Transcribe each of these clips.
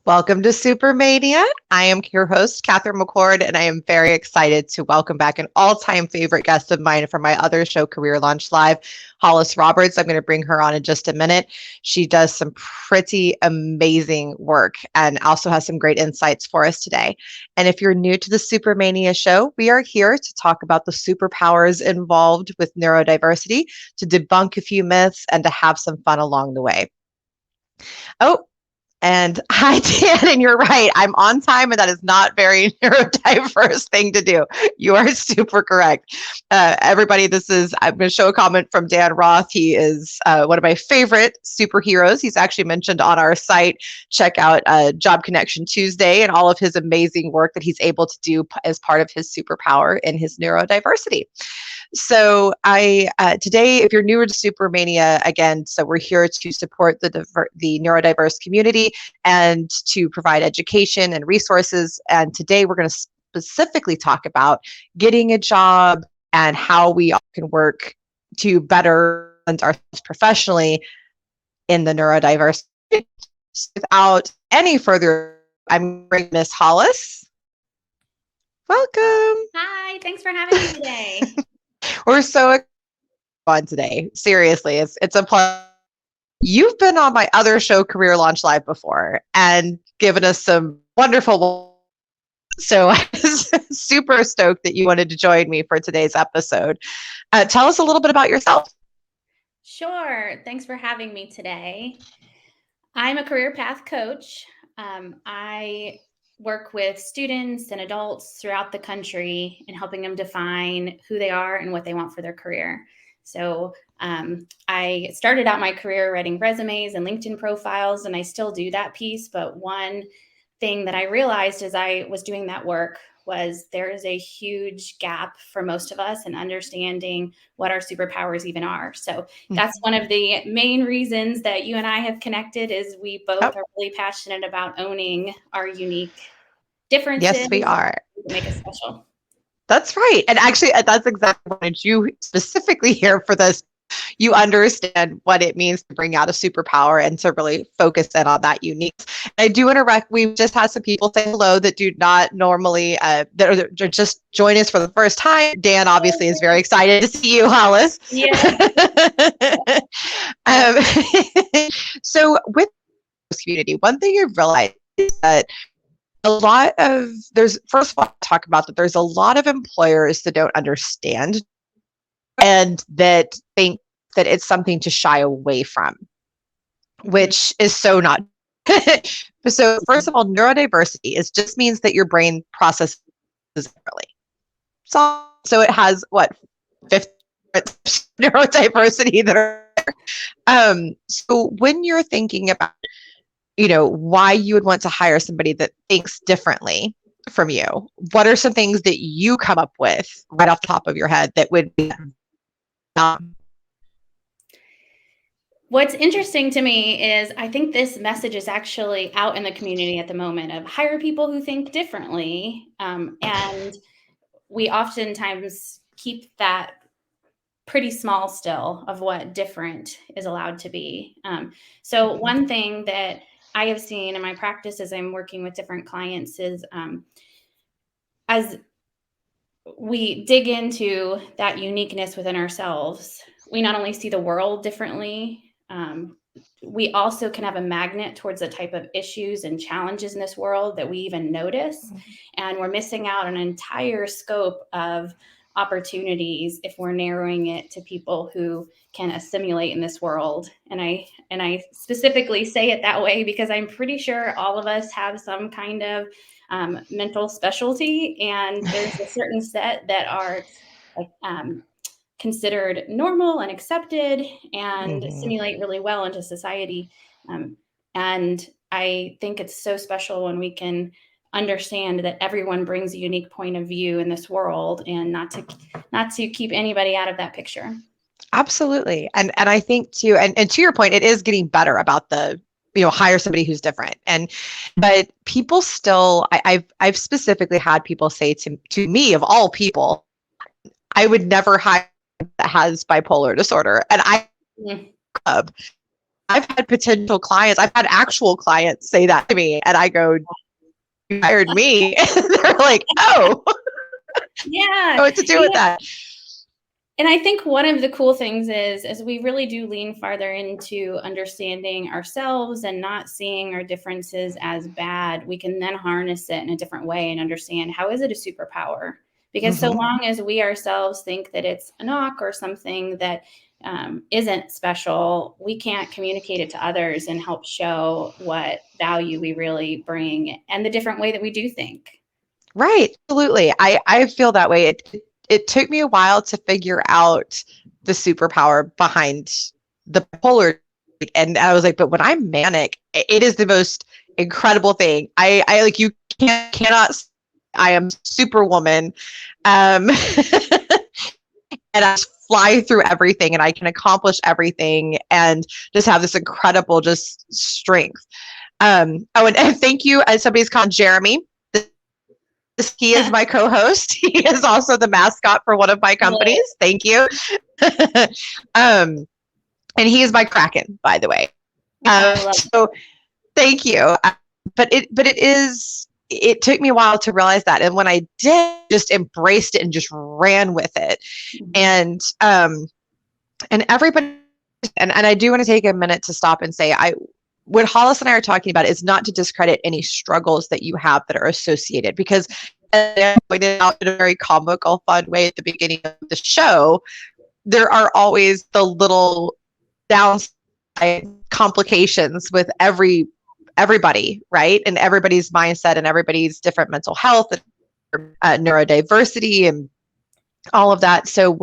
Welcome to Super Mania. I am your host, Catherine McCord, and I am very excited to welcome back an all-time favorite guest of mine from my other show, Career Launch Live, Hollis Roberts. I'm going to bring her on in just a minute. She does some pretty amazing work and also has some great insights for us today. And if you're new to the Super Mania show, we are here to talk about the superpowers involved with neurodiversity, to debunk a few myths, and to have some fun along the way. Oh, and hi, Dan, and you're right. I'm on time, and that is not very neurodiverse thing to do. You are super correct. Everybody, I'm going to show a comment from Dan Roth. He is one of my favorite superheroes. He's actually mentioned on our site. Check out Job Connection Tuesday and all of his amazing work that he's able to do as part of his superpower in his neurodiversity. So today, if you're newer to Supermania, again, so we're here to support the neurodiverse community and to provide education and resources. And today we're going to specifically talk about getting a job and how we can work to better ourselves professionally in the neurodiverse. Without any further, I'm bringing Miss Hollis. Welcome. Hi, thanks for having me today. We're so fun today. Seriously, it's a pleasure. You've been on my other show, Career Launch Live, before and given us some wonderful. So I was super stoked that you wanted to join me for today's episode. Tell us a little bit about yourself. Sure. Thanks for having me today. I'm a career path coach. I work with students and adults throughout the country and helping them define who they are and what they want for their career. So I started out my career writing resumes and LinkedIn profiles, and I still do that piece. But one thing that I realized as I was doing that work was there is a huge gap for most of us in understanding what our superpowers even are. So that's one of the main reasons that you and I have connected is we both are really passionate about owning our unique differences. Yes, we are. To make us special. That's right. And actually, that's exactly what I wanted you specifically here for this. You understand what it means to bring out a superpower and to really focus in on that unique. I do want to we've just had some people say hello that do not normally, that are just join us for the first time. Dan obviously is very excited to see you, Hollis. Yeah. So with this community, one thing you've realized is that first of all, talk about that there's a lot of employers that don't understand and that think that it's something to shy away from, which is so not. So first of all, neurodiversity just means that your brain processes differently. So it has 50 neurodiversity that are. So when you're thinking about, why you would want to hire somebody that thinks differently from you, what are some things that you come up with right off the top of your head that would be? What's interesting to me is I think this message is actually out in the community at the moment of hire people who think differently. And we oftentimes keep that pretty small still of what different is allowed to be. So one thing that I have seen in my practice as I'm working with different clients is as we dig into that uniqueness within ourselves, we not only see the world differently, we also can have a magnet towards the type of issues and challenges in this world that we even notice. And we're missing out on an entire scope of opportunities if we're narrowing it to people who can assimilate in this world. And I specifically say it that way because I'm pretty sure all of us have some kind of mental specialty, and there's a certain set that are considered normal and accepted and simulate really well into society. And I think it's so special when we can understand that everyone brings a unique point of view in this world and not to keep anybody out of that picture. Absolutely. And I think too, and to your point, it is getting better about the, hire somebody who's different. But people still, I've specifically had people say to me, of all people, I would never hire that has bipolar disorder. And I've had potential clients, I've had actual clients say that to me, and I go, "You hired me." And they're like, "Oh, Yeah. what to do with that?" And I think one of the cool things is we really do lean farther into understanding ourselves and not seeing our differences as bad. We can then harness it in a different way and understand, how is it a superpower? Because so long as we ourselves think that it's a knock or something that isn't special, we can't communicate it to others and help show what value we really bring and the different way that we do think. Right, absolutely. I feel that way. It took me a while to figure out the superpower behind the bipolar, and I was like, but when I'm manic, it is the most incredible thing. I like, you cannot. I am Superwoman, and I just fly through everything, and I can accomplish everything, and just have this incredible just strength. And thank you. Somebody's called Jeremy. He is my co-host. He is also the mascot for one of my companies. Thank you. And he is my Kraken, by the way. So thank you. It took me a while to realize that. And when I did, just embraced it and just ran with it. And everybody, and I do want to take a minute to stop and say, what Hollis and I are talking about is not to discredit any struggles that you have that are associated, because, as I pointed out in a very comical, fun way at the beginning of the show, there are always the little downside complications with everybody, right? And everybody's mindset and everybody's different mental health and neurodiversity and all of that. So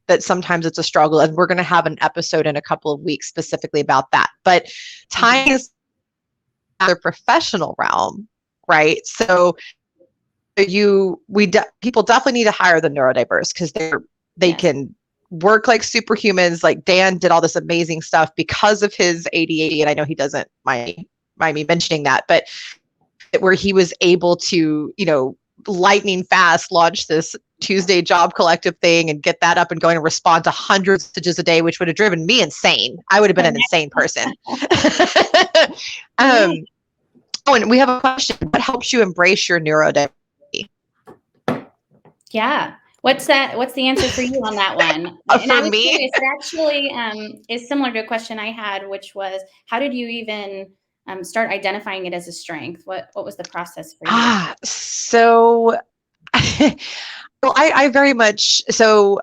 that sometimes it's a struggle, and we're going to have an episode in a couple of weeks specifically about that. But tying is the professional realm, right? So people definitely need to hire the neurodiverse, because they can work like superhumans. Like Dan did all this amazing stuff because of his ADHD, and I know he doesn't mind me mentioning that, but where he was able to, lightning fast launch this Tuesday Job Collective thing and get that up and going and respond to hundreds of messages a day, which would have driven me insane. I would have been an insane person. Oh, and we have a question. What helps you embrace your neurodiversity? Yeah. What's the answer for you on that one? And For me, curious, it actually is similar to a question I had, which was, how did you even start identifying it as a strength? What was the process for you? So well, I very much, so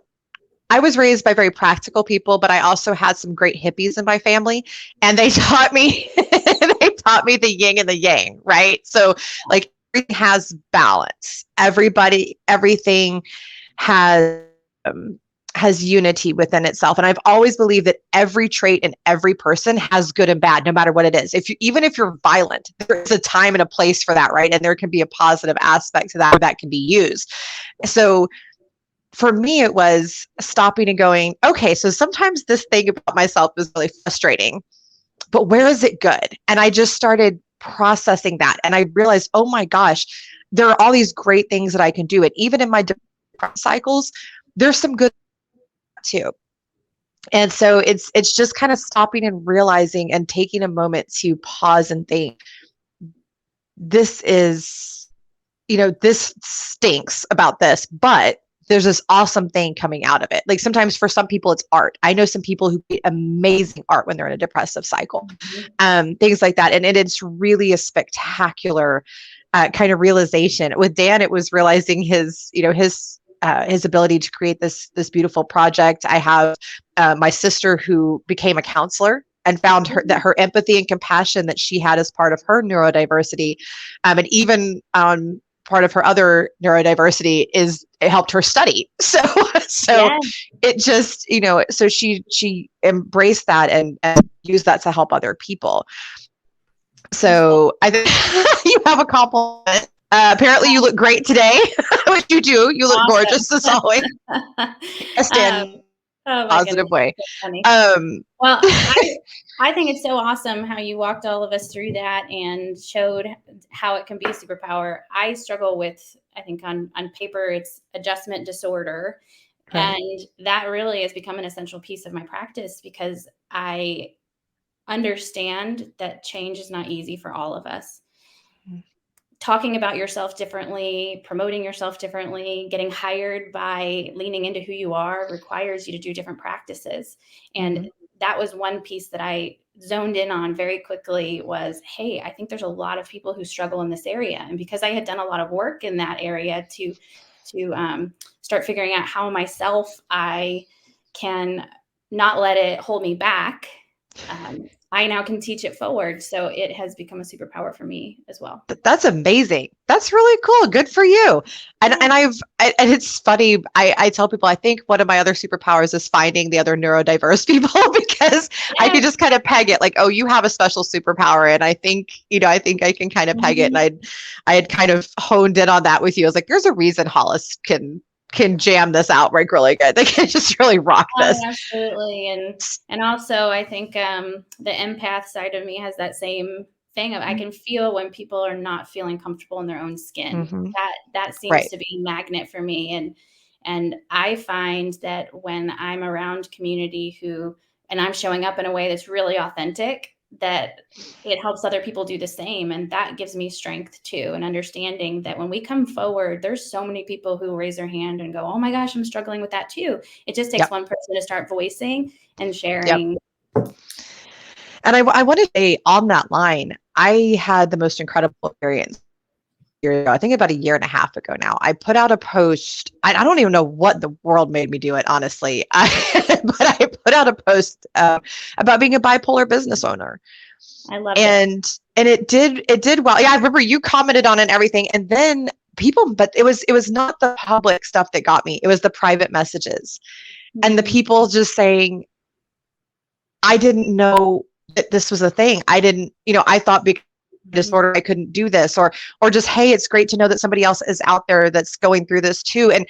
I was raised by very practical people, but I also had some great hippies in my family, and they taught me the yin and the yang, right? So like, everything has balance. Everything has unity within itself. And I've always believed that every trait in every person has good and bad, no matter what it is. Even if you're violent, there's a time and a place for that, right? And there can be a positive aspect to that can be used. So for me, it was stopping and going, okay, so sometimes this thing about myself is really frustrating, but where is it good? And I just started processing that. And I realized, oh my gosh, there are all these great things that I can do. And even in my depression cycles, there's some good too. And so it's just kind of stopping and realizing and taking a moment to pause and think, this is, this stinks about this, but there's this awesome thing coming out of it. Like, sometimes for some people it's art. I know some people who create amazing art when they're in a depressive cycle, things like that. And it's really a spectacular kind of realization. With Dan, it was realizing his ability to create this beautiful project. I have my sister who became a counselor and found her empathy and compassion that she had as part of her neurodiversity, and even part of her other neurodiversity, it helped her study. So it just, so she embraced that and used that to help other people. So I think you have a compliment. Apparently you look great today, which you do. You look gorgeous as always. Positive way. Well, I think it's so awesome how you walked all of us through that and showed how it can be a superpower. I struggle with, I think on paper, it's adjustment disorder. Right. And that really has become an essential piece of my practice, because I understand that change is not easy for all of us. Talking about yourself differently, promoting yourself differently, getting hired by leaning into who you are requires you to do different practices. And that was one piece that I zoned in on very quickly was, hey, I think there's a lot of people who struggle in this area. And because I had done a lot of work in that area to start figuring out how myself I can not let it hold me back, I now can teach it forward. So it has become a superpower for me as well. That's amazing. That's really cool. Good for you. And and it's funny. I tell people I think one of my other superpowers is finding the other neurodiverse people because I can just kind of peg it like, oh, you have a special superpower. And I think I can kind of peg it. And I had kind of honed in on that with you. I was like, there's a reason Hollis can jam this out like really good. They can just really rock this. Absolutely. And also I think the empath side of me has that same thing of I can feel when people are not feeling comfortable in their own skin. That seems to be a magnet for me. And I find that when I'm around community and I'm showing up in a way that's really authentic, that it helps other people do the same. And that gives me strength too. And understanding that when we come forward, there's so many people who raise their hand and go, oh my gosh, I'm struggling with that too. It just takes one person to start voicing and sharing. And I want to say on that line, I had the most incredible experience. I think about a year and a half ago now. I put out a post. I don't even know what the world made me do it, honestly. But I put out a post about being a bipolar business owner. I love it. And it did well. Yeah, I remember you commented on it and everything. And then but it was not the public stuff that got me. It was the private messages. And the people just saying, I didn't know that this was a thing. I didn't, I thought because disorder I couldn't do this, or just, hey, it's great to know that somebody else is out there that's going through this too. And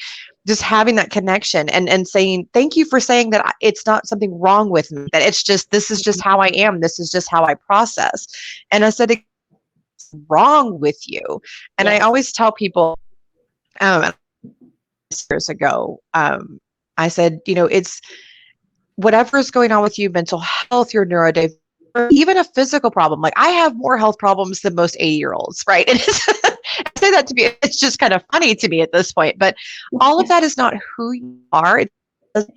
just having that connection and saying, thank you for saying that it's not something wrong with me, that it's just, this is just how I am. This is just how I process. And I said, it's wrong with you. And I always tell people, years ago, I said, it's whatever's going on with you, mental health, your neurodivergent, even a physical problem. Like I have more health problems than most 80-year-olds, right? And I say that to be, it's just kind of funny to me at this point, but all of that is not who you are.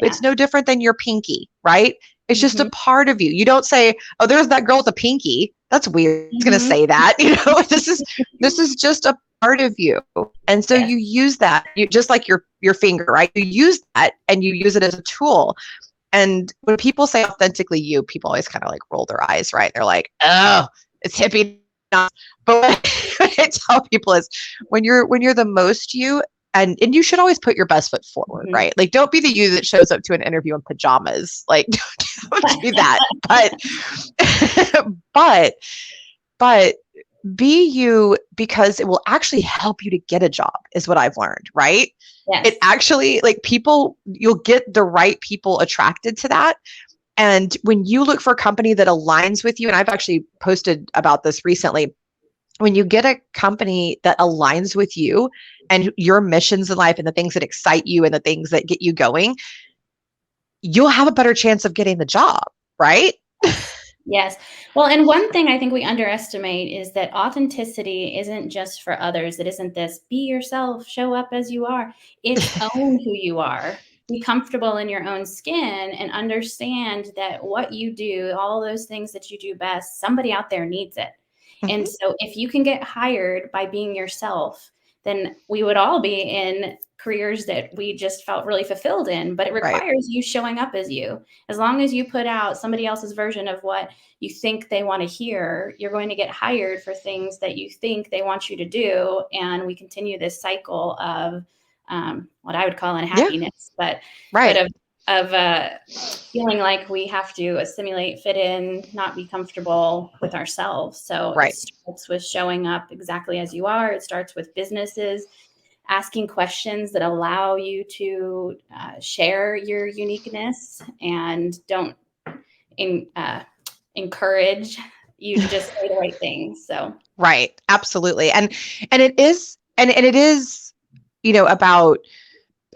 It's no different than your pinky, right? It's just a part of you. You don't say, oh, there's that girl with a pinky. That's weird. It's going to say that, this is just a part of you. And so you use that, you just like your finger, right? You use that and you use it as a tool. And when people say authentically you, people always kind of like roll their eyes, right? They're like, oh, it's hippie. But what I tell people is when you're the most you, and you should always put your best foot forward, right? Like don't be the you that shows up to an interview in pajamas. Like don't do that. But be you, because it will actually help you to get a job is what I've learned, right? Yes. It actually, like you'll get the right people attracted to that. And when you look for a company that aligns with you, and I've actually posted about this recently, when you get a company that aligns with you and your missions in life and the things that excite you and the things that get you going, you'll have a better chance of getting the job, right? Yes. Well, and one thing I think we underestimate is that authenticity isn't just for others. It isn't this be yourself, show up as you are. It's own who you are. Be comfortable in your own skin and understand that what you do, all those things that you do best, somebody out there needs it. And so if you can get hired by being yourself, then we would all be in careers that we just felt really fulfilled in, but it requires you showing up as you. As long as you put out somebody else's version of what you think they want to hear, you're going to get hired for things that you think they want you to do. And we continue this cycle of what I would call unhappiness, but of feeling like we have to assimilate, fit in, not be comfortable with ourselves. So it starts with showing up exactly as you are. It starts with businesses asking questions that allow you to share your uniqueness and don't encourage you to just say the right things. So absolutely. And it is about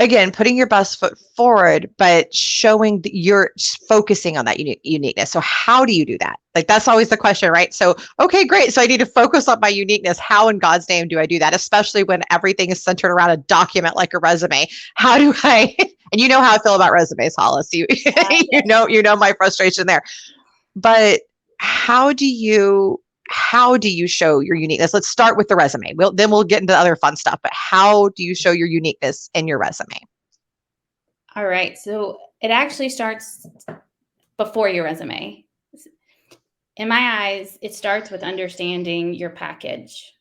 again, putting your best foot forward, but showing that you're focusing on that uniqueness. So how do you do that? Like, that's always the question, right? So, okay, great. So I need to focus on my uniqueness. How in God's name do I do that? Especially when everything is centered around a document like a resume. How do I, and you know how I feel about resumes, Hollis. You know my frustration there. But how do you show your uniqueness? Let's start with the resume. Then we'll get into the other fun stuff. But how do you show your uniqueness in your resume? All right. So it actually starts before your resume. In my eyes, it starts with understanding your package.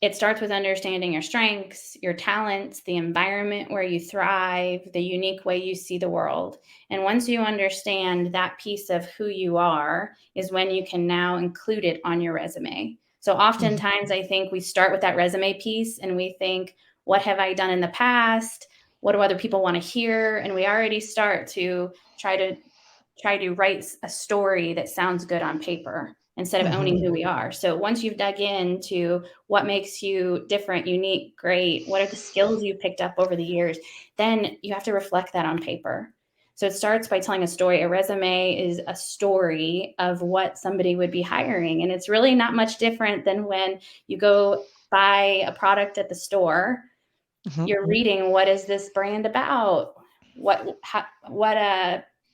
It starts with understanding your strengths, your talents, the environment where you thrive, the unique way you see the world. And once you understand that piece of who you are is when you can now include it on your resume. So oftentimes I think we start with that resume piece and we think, what have I done in the past? What do other people want to hear? And we already start to try to write a story that sounds good on paper instead of owning who we are. So once you've dug into what makes you different, unique, great, what are the skills you picked up over the years, then you have to reflect that on paper. So it starts by telling a story. A resume is a story of what somebody would be hiring. And it's really not much different than when you go buy a product at the store. You're reading, what is this brand about?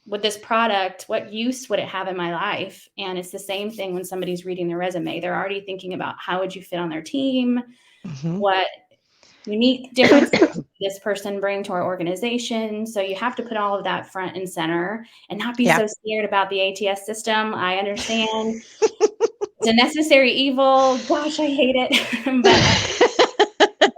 With this product, what use would it have in my life? And it's the same thing when somebody's reading their resume. They're already thinking about, how would you fit on their team? What unique difference does this person bring to our organization? So you have to put all of that front and center and not be so scared about the ATS system. I understand it's a necessary evil. Gosh, I hate it.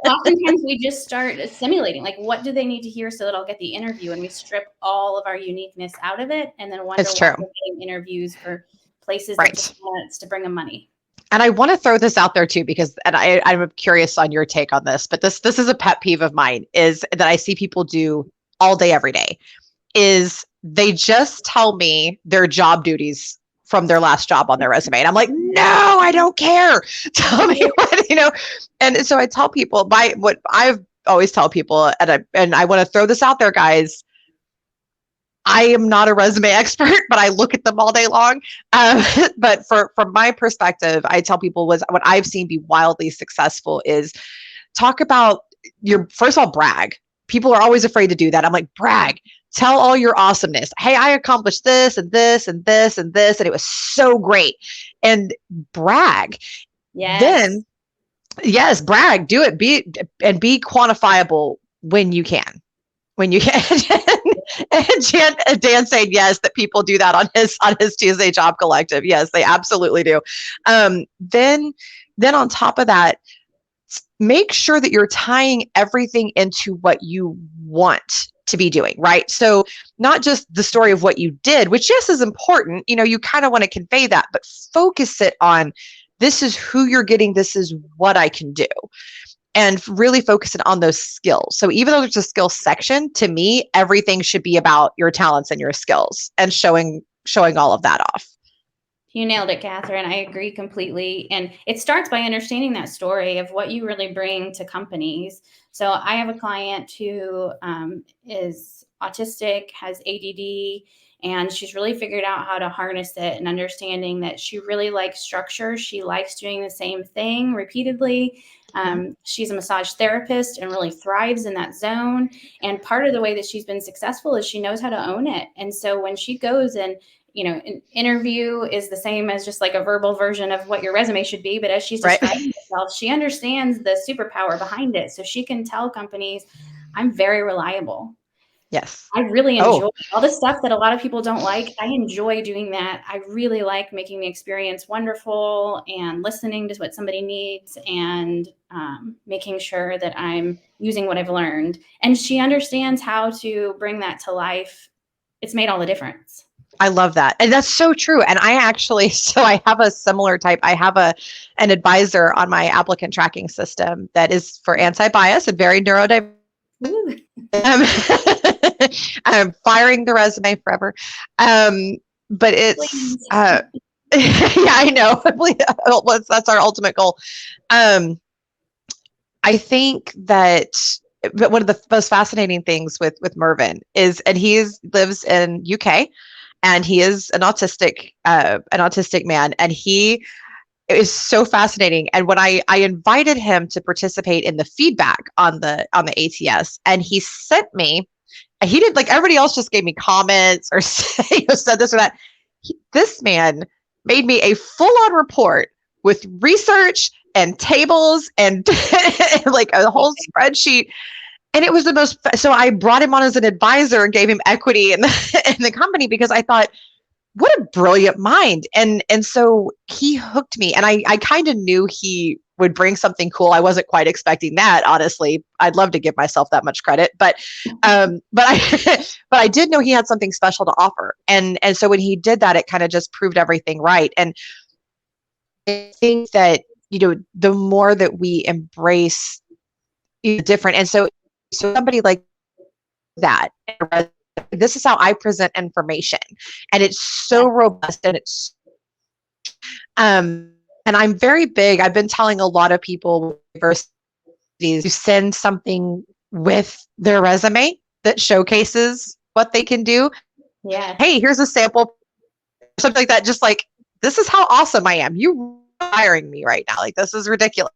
But oftentimes we just start simulating, like, what do they need to hear so that I'll get the interview? And we strip all of our uniqueness out of it and then wonder why we're getting interviews for places that just want us to bring them money. And I want to throw this out there too, because, and I'm curious on your take on this, but this is a pet peeve of mine, is that I see people do all day, every day, is they just tell me their job duties from their last job on their resume. And I'm like, no, I don't care. Tell me what, And so I tell people, what I've always tell people, and I want to throw this out there, guys. I am not a resume expert, but I look at them all day long. But from my perspective, I tell people what I've seen be wildly successful is talk about first of all, brag. People are always afraid to do that. I'm like, brag, tell all your awesomeness. Hey, I accomplished this and this and this and this, and it was so great. And brag. Yes. Then, yes, brag, do it, be quantifiable when you can. And Dan saying yes, that people do that on his Tuesday Job Collective. Yes, they absolutely do. Then on top of that, make sure that you're tying everything into what you want to be doing, right? So not just the story of what you did, which yes is important. You kind of want to convey that, but focus it on, this is who you're getting. This is what I can do. And really focus it on those skills. So even though there's a skills section, to me, everything should be about your talents and your skills and showing all of that off. You nailed it, Catherine. I agree completely. And it starts by understanding that story of what you really bring to companies. So I have a client who is autistic, has ADD, and she's really figured out how to harness it, and understanding that she really likes structure. She likes doing the same thing repeatedly. She's a massage therapist and really thrives in that zone. And part of the way that she's been successful is she knows how to own it. And so when she goes and, an interview is the same as just like a verbal version of what your resume should be. But as she's describing herself, she understands the superpower behind it. So she can tell companies, I'm very reliable. Yes. I really enjoy all the stuff that a lot of people don't like. I enjoy doing that. I really like making the experience wonderful and listening to what somebody needs and making sure that I'm using what I've learned. And she understands how to bring that to life. It's made all the difference. I love that. And that's so true. And I have a similar type. I have an advisor on my applicant tracking system that is for anti-bias and very neurodiverse. I'm firing the resume forever. But it's, yeah, I know. That's our ultimate goal. I think that but one of the most fascinating things with Mervyn is, and lives in UK, and he is an autistic man, and he is so fascinating. And when I invited him to participate in the feedback on the ATS, and he sent me, he did, like everybody else just gave me comments or said this or that. This man made me a full-on report with research and tables and like a whole spreadsheet. And it was the most, so I brought him on as an advisor and gave him equity in the company, because I thought, what a brilliant mind. And so he hooked me, and I kind of knew he would bring something cool. I wasn't quite expecting that, honestly. I'd love to give myself that much credit, but I did know he had something special to offer. And so when he did that, it kind of just proved everything right. And I think that, the more that we embrace different, and so somebody like that, this is how I present information, and it's so robust, and it's and I'm very big. I've been telling a lot of people universities to send something with their resume that showcases what they can do. Yeah. Hey, here's a sample, something like that. Just like, this is how awesome I am. You hiring me right now? Like, this is ridiculous.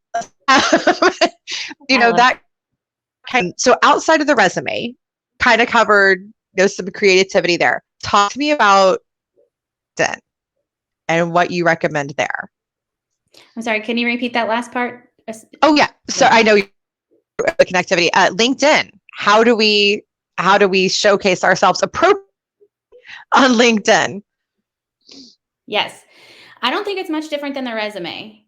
That kind. So outside of the resume, kind of covered, some creativity there. Talk to me about LinkedIn and what you recommend there. I'm sorry, can you repeat that last part? Oh yeah. So I know the connectivity. LinkedIn. How do we showcase ourselves appropriately on LinkedIn? Yes. I don't think it's much different than the resume.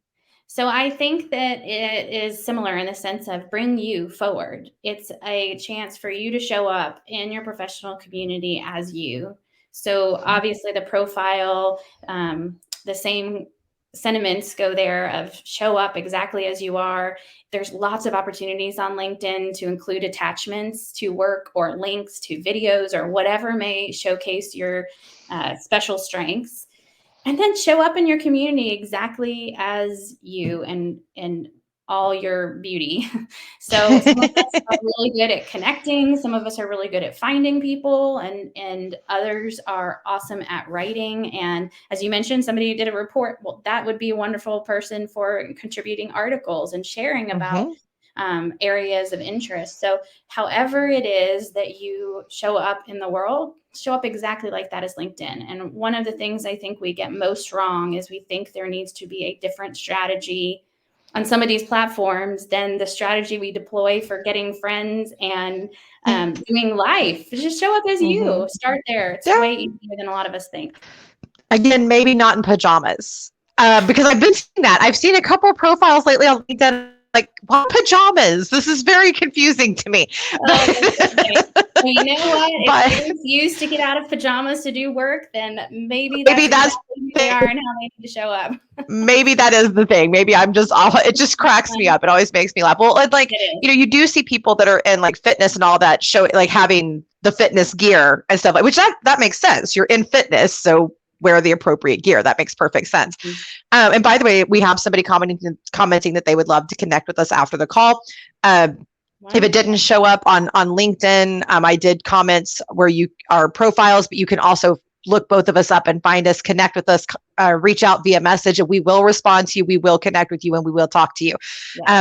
So I think that it is similar in the sense of bring you forward. It's a chance for you to show up in your professional community as you. So obviously the profile, the same sentiments go there of show up exactly as you are. There's lots of opportunities on LinkedIn to include attachments to work or links to videos or whatever may showcase your special strengths. And then show up in your community exactly as you and all your beauty. So some of us are really good at connecting. Some of us are really good at finding people, and others are awesome at writing. And as you mentioned, somebody who did a report, well, that would be a wonderful person for contributing articles and sharing about areas of interest. So however it is that you show up in the world, show up exactly like that as LinkedIn. And one of the things I think we get most wrong is we think there needs to be a different strategy on some of these platforms than the strategy we deploy for getting friends and doing life. Just show up as you. Start there. It's way easier than a lot of us think. Again, maybe not in pajamas, because I've been seeing that. I've seen a couple of profiles lately on LinkedIn, like, what pajamas? This is very confusing to me. Well, you know what? If they refuse to get out of pajamas to do work, then maybe that's exactly who they are and how they need to show up. Maybe that is the thing. Maybe I'm just it just cracks me up. It always makes me laugh. Well, like, you do see people that are in like fitness and all that, show like having the fitness gear and stuff, like, which that makes sense. You're in fitness, so wear the appropriate gear. That makes perfect sense. And by the way, we have somebody commenting that they would love to connect with us after the call. If it didn't show up on LinkedIn, I did comments where you are profiles, but you can also look both of us up and find us, connect with us, reach out via message, and we will respond to you. We will connect with you, and we will talk to you.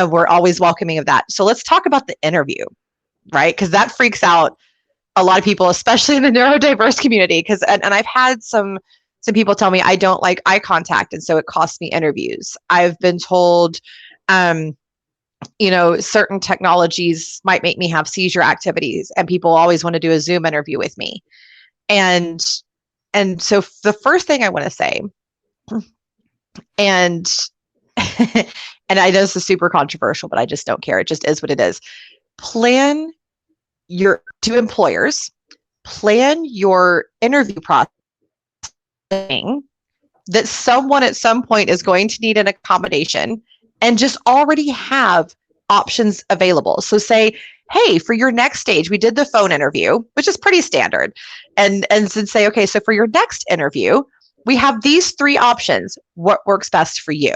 We're always welcoming of that. So let's talk about the interview, right? Because that freaks out a lot of people, especially in the neurodiverse community. And I've had some people tell me I don't like eye contact, and so it costs me interviews. I've been told, certain technologies might make me have seizure activities, and people always want to do a Zoom interview with me. And so the first thing I want to say, and and I know this is super controversial, but I just don't care. It just is what it is. To employers, plan your interview process that someone at some point is going to need an accommodation, and just already have options available. So say, hey, for your next stage, we did the phone interview, which is pretty standard. And say, okay, so for your next interview, we have these 3 options. What works best for you?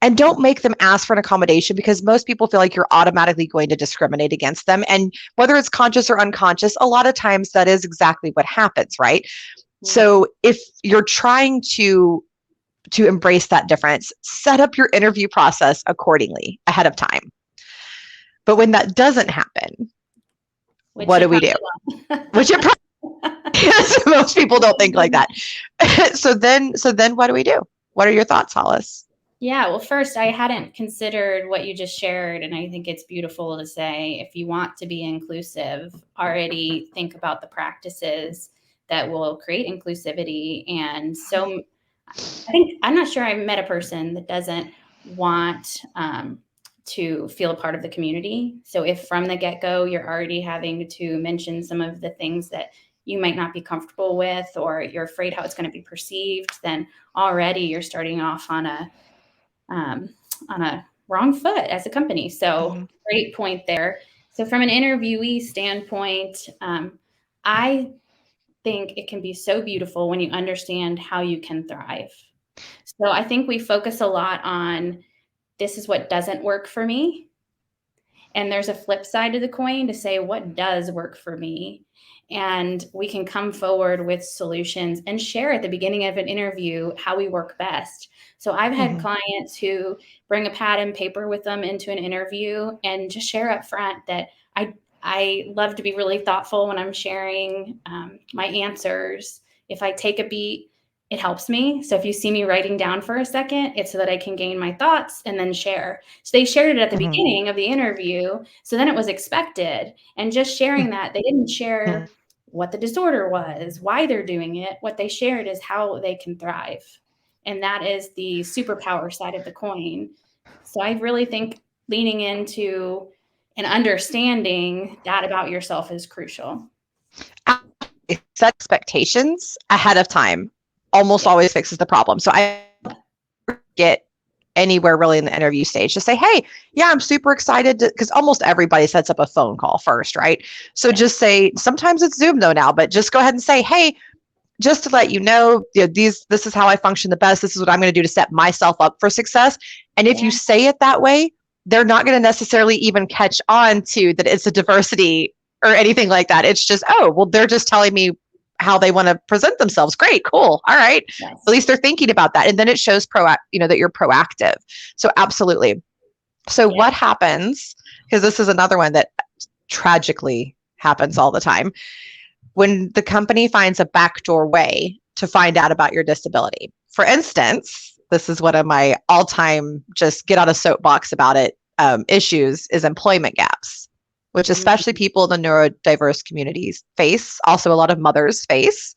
And don't make them ask for an accommodation, because most people feel like you're automatically going to discriminate against them. And whether it's conscious or unconscious, a lot of times that is exactly what happens, right? Mm-hmm. So if you're trying to embrace that difference, set up your interview process accordingly ahead of time. But when that doesn't happen, what do we do? Which it probably, most people don't think like that. So then what do we do? What are your thoughts, Hollis? Yeah, well, first, I hadn't considered what you just shared, and I think it's beautiful to say, if you want to be inclusive, already think about the practices that will create inclusivity. And so I think, I'm not sure I've met a person that doesn't want to feel a part of the community. So if from the get-go you're already having to mention some of the things that you might not be comfortable with, or you're afraid how it's going to be perceived, then already you're starting off on a wrong foot as a company. So great point there. So from an interviewee standpoint, I think it can be so beautiful when you understand how you can thrive. So I think we focus a lot on, this is what doesn't work for me. And there's a flip side to the coin to say, what does work for me? And we can come forward with solutions and share at the beginning of an interview how we work best. So I've had clients who bring a pad and paper with them into an interview and just share up front that I love to be really thoughtful when I'm sharing my answers. If I take a beat, it helps me. So if you see me writing down for a second, it's so that I can gain my thoughts and then share. So they shared it at the beginning of the interview. So then it was expected. And just sharing that, they didn't share what the disorder was, why they're doing it. What they shared is how they can thrive. And that is the superpower side of the coin. So I really think leaning into and understanding that about yourself is crucial. Set expectations ahead of time almost always fixes the problem. So I get anywhere really in the interview stage to say, hey, yeah, I'm super excited, because almost everybody sets up a phone call first, right? So just say, sometimes it's Zoom though now, but just go ahead and say, hey, just to let you know, this is how I function the best. This is what I'm going to do to set myself up for success. And if you say it that way, they're not going to necessarily even catch on to that it's a diversity or anything like that. It's just, oh, well, they're just telling me how they want to present themselves. Great, cool. All right. Yes. At least they're thinking about that. And then it shows that you're proactive. So absolutely. So what happens, because this is another one that tragically happens all the time, when the company finds a backdoor way to find out about your disability. For instance, this is one of my all-time just get on a soapbox about it issues, is employment gaps, which especially people in the neurodiverse communities face, also a lot of mothers face.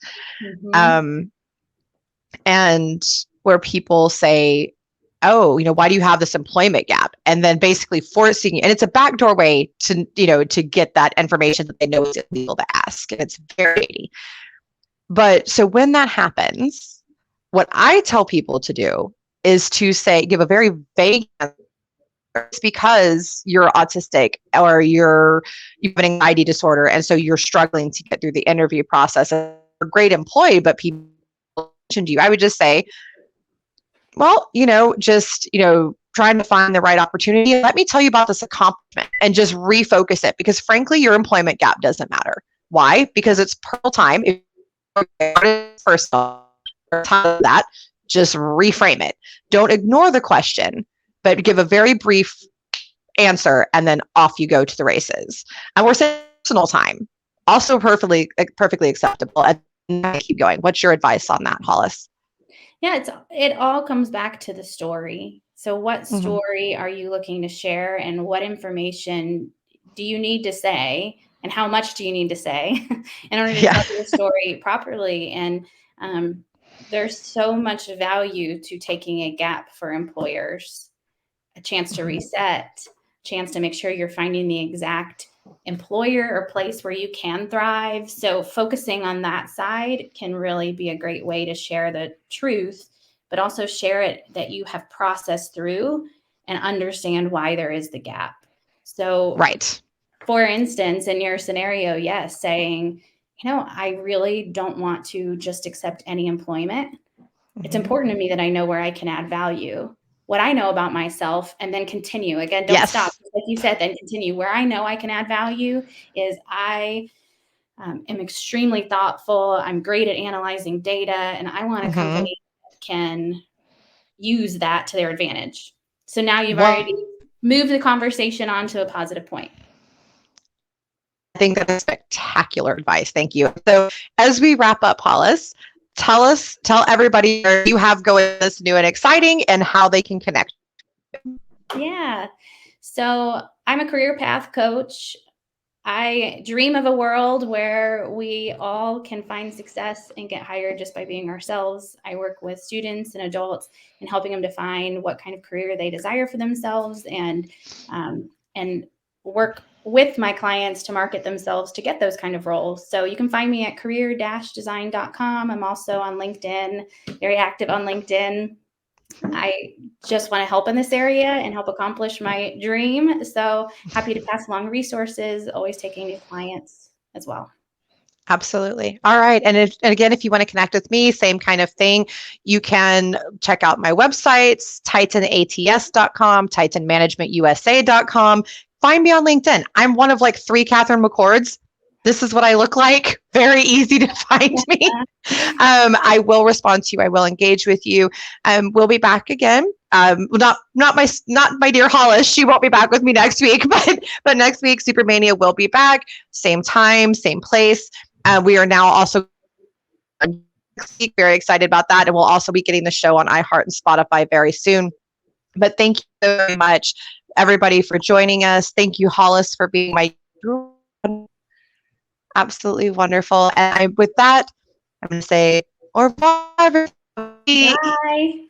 And where people say, oh, why do you have this employment gap? And then basically forcing you, and it's a backdoor way to, to get that information that they know is illegal to ask. And it's very shady. But so when that happens, what I tell people to do is to give a very vague answer. It's because you're autistic, or you have an anxiety disorder, and so you're struggling to get through the interview process. You're a great employee, but people mentioned you. I would just say, well, trying to find the right opportunity. Let me tell you about this accomplishment, and just refocus it, because frankly, your employment gap doesn't matter. Why? Because it's personal time. If it's personal, that, just reframe it. Don't ignore the question, but give a very brief answer, and then off you go to the races. And we're saying personal time, also perfectly acceptable. And keep going. What's your advice on that, Hollis? Yeah, it all comes back to the story. So what story are you looking to share, and what information do you need to say, and how much do you need to say in order to tell your story properly? And there's so much value to taking a gap for employers, a chance to reset, chance to make sure you're finding the exact employer or place where you can thrive. So focusing on that side can really be a great way to share the truth, but also share it that you have processed through and understand why there is the gap. So, for instance, in your scenario, yes, saying, I really don't want to just accept any employment. It's important to me that I know where I can add value. what I know about myself and then continue. Again, don't stop. Like you said, then continue. Where I know I can add value is I am extremely thoughtful. I'm great at analyzing data, and I want a company that can use that to their advantage. So now you've already moved the conversation on to a positive point. I think that is spectacular advice. Thank you. So as we wrap up, Hollis, tell everybody where you have going this new and exciting and how they can connect. Yeah. So I'm a career path coach. I dream of a world where we all can find success and get hired just by being ourselves. I work with students and adults and helping them define what kind of career they desire for themselves, and work with my clients to market themselves to get those kind of roles. So you can find me at career-design.com. I'm also on LinkedIn, very active on LinkedIn. I just want to help in this area and help accomplish my dream. So happy to pass along resources, always taking new clients as well. Absolutely. All right. And again, if you want to connect with me, same kind of thing. You can check out my websites, titanats.com, titanmanagementusa.com. Find me on LinkedIn. I'm one of like 3 Catherine McCords. This is what I look like. Very easy to find me. I will respond to you. I will engage with you. We'll be back again. Not my dear Hollis. She won't be back with me next week, but next week Super Mania will be back. Same time, same place. We are now also very excited about that, and we'll also be getting the show on iHeart and Spotify very soon. But thank you very much, everybody, for joining us. Thank you, Hollis, for being my absolutely wonderful. And with that, I'm going to say au revoir, everybody. Bye.